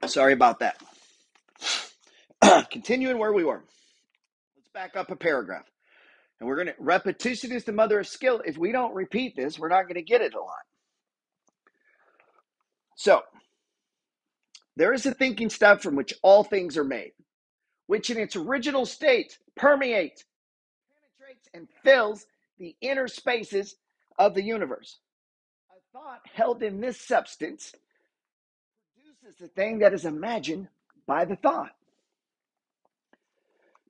Sorry about that. Continuing where we were. Let's back up a paragraph. And we're going to, repetition is the mother of skill. If we don't repeat this, we're not going to get it a lot. So, there is a thinking stuff from which all things are made, which in its original state permeates, penetrates, and fills the inner spaces of the universe. A thought held in this substance produces the thing that is imagined by the thought.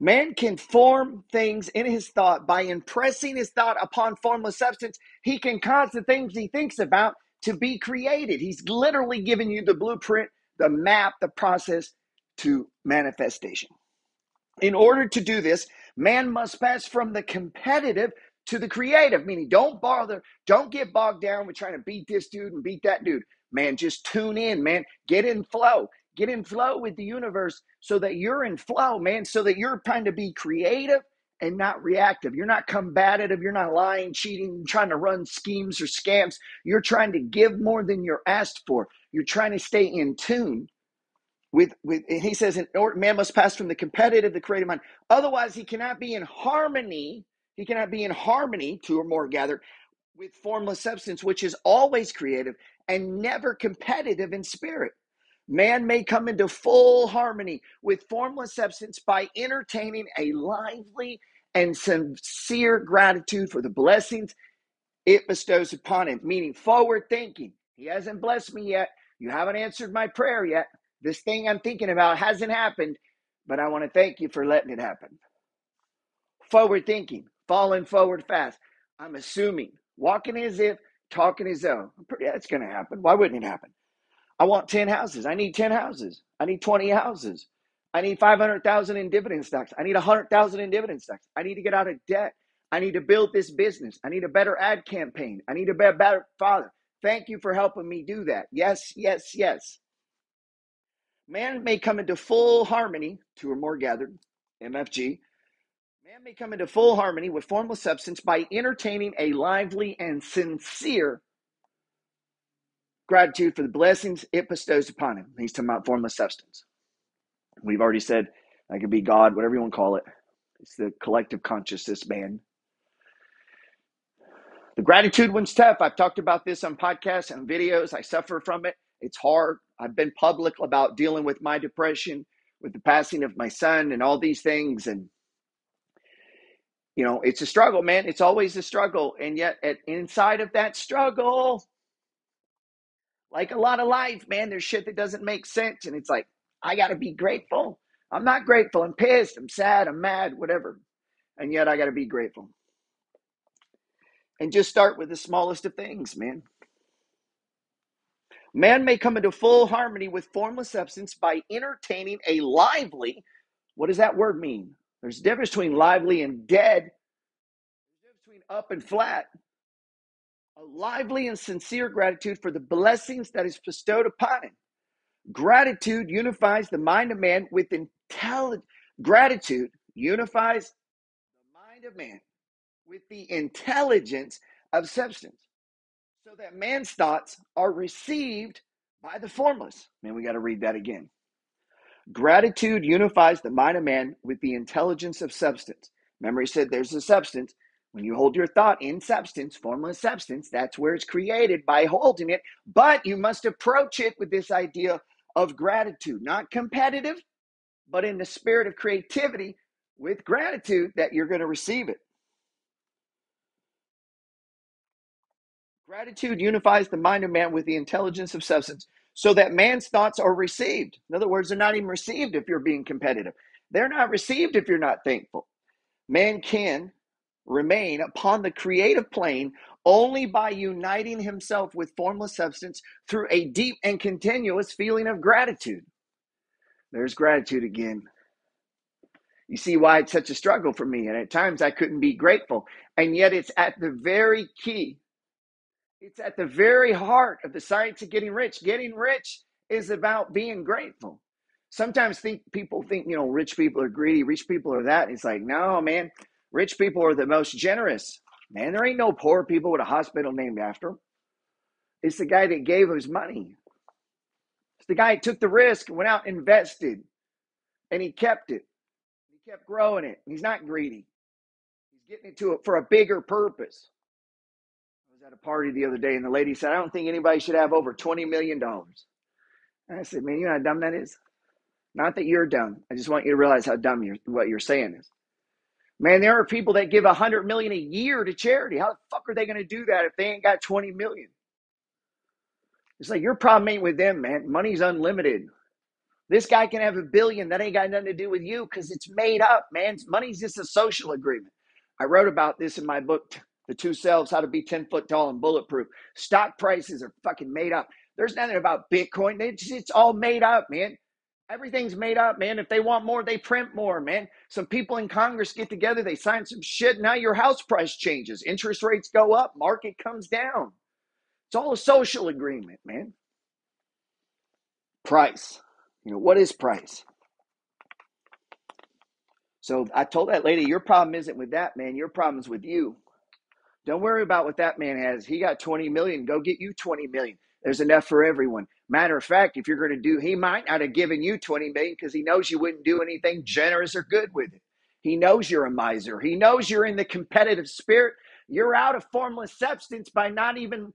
Man can form things in his thought by impressing his thought upon formless substance. He can cause the things he thinks about to be created. He's literally giving you the blueprint, the map, the process to manifestation. In order to do this, man must pass from the competitive to the creative, meaning don't get bogged down with trying to beat this dude and beat that dude. Man, just tune in, man. Get in flow. Get in flow with the universe so that you're in flow, man, so that you're trying to be creative and not reactive. You're not combative. You're not lying, cheating, trying to run schemes or scams. You're trying to give more than you're asked for. You're trying to stay in tune with he says, man must pass from the competitive to the creative mind. Otherwise, he cannot be in harmony. He cannot be in harmony, two or more gathered, with formless substance, which is always creative and never competitive in spirit. Man may come into full harmony with formless substance by entertaining a lively and sincere gratitude for the blessings it bestows upon him, meaning forward thinking. He hasn't blessed me yet. You haven't answered my prayer yet. This thing I'm thinking about hasn't happened, but I want to thank you for letting it happen. Forward thinking, falling forward fast. I'm assuming, walking as if, talking as though. That's going to happen. Why wouldn't it happen? I want 10 houses. I need 10 houses. I need 20 houses. I need 500,000 in dividend stocks. I need 100,000 in dividend stocks. I need to get out of debt. I need to build this business. I need a better ad campaign. I need to be a better father. Thank you for helping me do that. Yes, yes, yes. Man may come into full harmony, two or more gathered, MFG. Man may come into full harmony with formless substance by entertaining a lively and sincere gratitude for the blessings it bestows upon him. He's talking about formless substance. We've already said that could be God, whatever you want to call it. It's the collective consciousness, man. The gratitude one's tough. I've talked about this on podcasts and videos. I suffer from it. It's hard. I've been public about dealing with my depression, with the passing of my son and all these things. And, you know, it's a struggle, man. It's always a struggle. And yet inside of that struggle, like a lot of life, man, there's shit that doesn't make sense. And it's like, I got to be grateful. I'm not grateful. I'm pissed. I'm sad. I'm mad, whatever. And yet I got to be grateful. And just start with the smallest of things, man. Man may come into full harmony with formless substance by entertaining a lively, what does that word mean? There's a difference between lively and dead. There's a difference between up and flat. A lively and sincere gratitude for the blessings that is bestowed upon him. Gratitude unifies the mind of man with intelligence. Gratitude unifies the mind of man with the intelligence of substance, so that man's thoughts are received by the formless. Man, we got to read that again. Gratitude unifies the mind of man with the intelligence of substance. Remember, he said there's a substance. When you hold your thought in substance, formless substance, that's where it's created by holding it. But you must approach it with this idea of gratitude, not competitive, but in the spirit of creativity with gratitude that you're going to receive it. Gratitude unifies the mind of man with the intelligence of substance, so that man's thoughts are received. In other words, they're not even received if you're being competitive. They're not received if you're not thankful. Man can remain upon the creative plane only by uniting himself with formless substance through a deep and continuous feeling of gratitude. There's gratitude again. You see why it's such a struggle for me. And at times I couldn't be grateful. And yet it's at the very key. It's at the very heart of the science of getting rich. Getting rich is about being grateful. Sometimes people think, rich people are greedy, rich people are that. It's like, no, man, rich people are the most generous. Man, there ain't no poor people with a hospital named after them. It's the guy that gave his money. It's The guy took the risk, went out, invested, and he kept it. He kept growing it. He's not greedy. He's getting it to it for a bigger purpose. I was at a party the other day, and the lady said, I don't think anybody should have over $20 million. And I said, man, you know how dumb that is? Not that you're dumb. I just want you to realize how dumb what you're saying is. Man, there are people that give $100 million a year to charity. How the fuck are they going to do that if they ain't got 20 million? It's like your problem ain't with them, man. Money's unlimited. This guy can have $1 billion. That ain't got nothing to do with you because it's made up, man. Money's just a social agreement. I wrote about this in my book, The Two Selves, How to Be 10 Foot Tall and Bulletproof. Stock prices are fucking made up. There's nothing about Bitcoin. It's all made up, man. Everything's made up, man. If they want more, they print more, man. Some people in Congress get together, they sign some shit. Now your house price changes. Interest rates go up. Market comes down. It's all a social agreement, man. Price. What is price? So I told that lady, your problem isn't with that man. Your problem's with you. Don't worry about what that man has. He got 20 million. Go get you 20 million. There's enough for everyone. Matter of fact, if you're going to do, he might not have given you 20 million because he knows you wouldn't do anything generous or good with it. He knows you're a miser. He knows you're in the competitive spirit. You're out of formless substance by not even,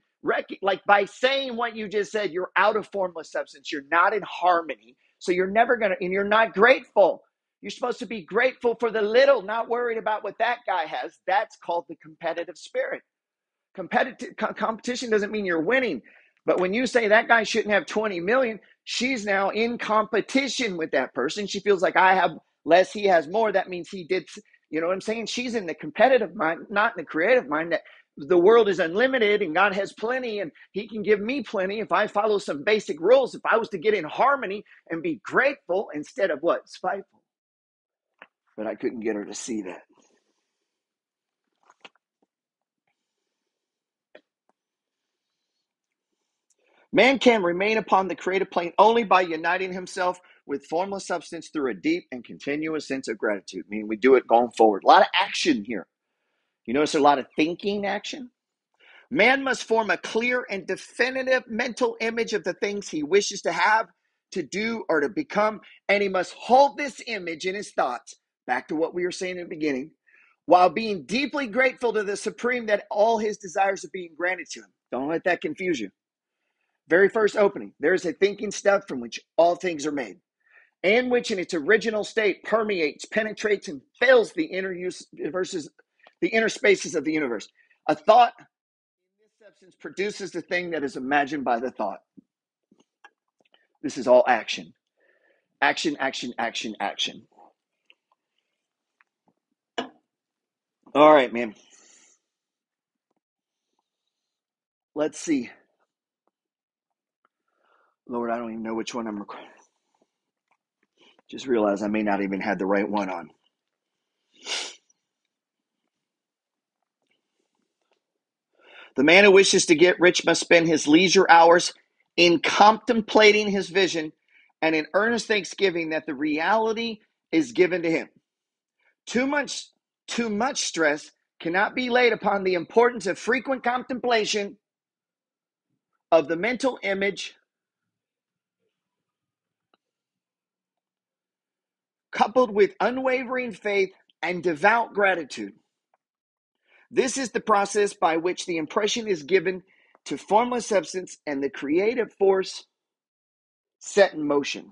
by saying what you just said, you're out of formless substance. You're not in harmony. So you're never going to, and you're not grateful. You're supposed to be grateful for the little, not worried about what that guy has. That's called the competitive spirit. Competition doesn't mean you're winning. But when you say that guy shouldn't have 20 million, she's now in competition with that person. She feels like I have less, he has more. That means he did, you know what I'm saying? She's in the competitive mind, not in the creative mind, that the world is unlimited and God has plenty and he can give me plenty if I follow some basic rules. If I was to get in harmony and be grateful instead of what? Spiteful. But I couldn't get her to see that. Man can remain upon the creative plane only by uniting himself with formless substance through a deep and continuous sense of gratitude. I mean, we do it going forward. A lot of action here. You notice a lot of thinking action? Man must form a clear and definitive mental image of the things he wishes to have, to do, or to become, and he must hold this image in his thoughts, back to what we were saying in the beginning, while being deeply grateful to the Supreme that all his desires are being granted to him. Don't let that confuse you. Very first opening, there is a thinking stuff from which all things are made, and which in its original state permeates, penetrates, and fills the inner spaces of the universe. A thought in this substance produces the thing that is imagined by the thought. This is all action. Action, action, action, action. All right, man. Let's see. Lord, I don't even know which one I'm recording. Just realized I may not even have the right one on. The man who wishes to get rich must spend his leisure hours in contemplating his vision and in earnest thanksgiving that the reality is given to him. Too much stress cannot be laid upon the importance of frequent contemplation of the mental image coupled with unwavering faith and devout gratitude. This is the process by which the impression is given to formless substance and the creative force set in motion.